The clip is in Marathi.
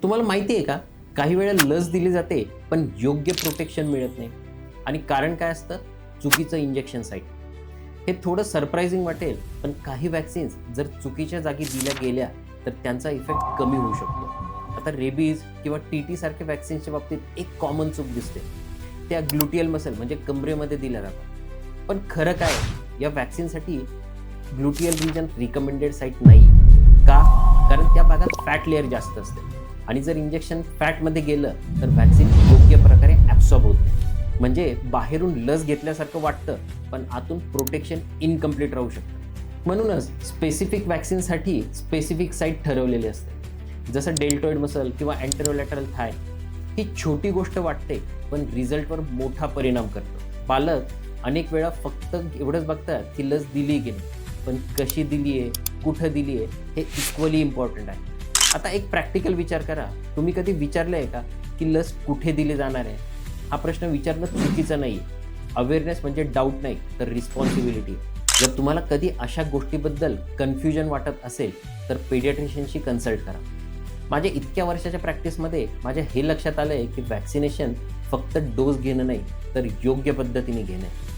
तुम्हाला माहिती आहे का, काही वेळा लस दिली जाते पण योग्य प्रोटेक्शन मिळत नाही. आणि कारण काय असतं? चुकीचं इंजेक्शन साईट. हे थोडं सरप्रायझिंग वाटेल, पण काही वॅक्सिन्स जर चुकीच्या जागी दिल्या गेल्या तर त्यांचा इफेक्ट कमी होऊ शकतो. आता रेबीज किंवा टी सारख्या वॅक्सिन्सच्या बाबतीत एक कॉमन चूक दिसते. त्या ग्लुटियल मसल म्हणजे कमरेमध्ये दिल्या जातात. पण खरं काय, या वॅक्सिनसाठी ग्लुटियल रिजन रिकमेंडेड साईट नाही. का? कारण त्या भागात फॅट लेअर जास्त असते आणि जर इंजेक्शन फॅटमध्ये गेलं तर व्हॅक्सिन योग्य प्रकारे ॲब्सॉर्ब होत नाही. म्हणजे बाहेरून लस घेतल्यासारखं वाटतं, पण आतून प्रोटेक्शन इनकम्प्लीट राहू शकतं. म्हणूनच स्पेसिफिक वॅक्सिनसाठी स्पेसिफिक साईट ठरवलेली असते. जसं डेल्टॉइड मसल किंवा अँटेरोलॅटरल थाय. ही छोटी गोष्ट वाटते, पण रिझल्टवर मोठा परिणाम करतो. पालक अनेक वेळा फक्त एवढंच बघतात की लस दिली की नाही, पण कशी दिली आहे, कुठं दिली आहे, हे इक्वली इम्पॉर्टंट आहे. आता एक प्रॅक्टिकल विचार करा. तुम्ही कधी विचारलं आहे का की लस कुठे दिली जाणार आहे? हा प्रश्न विचारणं चुकीचं नाही. अवेअरनेस म्हणजे डाऊट नाही, तर रिस्पॉन्सिबिलिटी. जर तुम्हाला कधी अशा गोष्टीबद्दल कन्फ्युजन वाटत असेल तर पेडियाट्रिशियनशी कन्सल्ट करा. माझ्या इतक्या वर्षाच्या प्रॅक्टिसमध्ये माझ्या हे लक्षात आलं आहे की वॅक्सिनेशन फक्त डोस घेणं नाही, तर योग्य पद्धतीने घेणं आहे.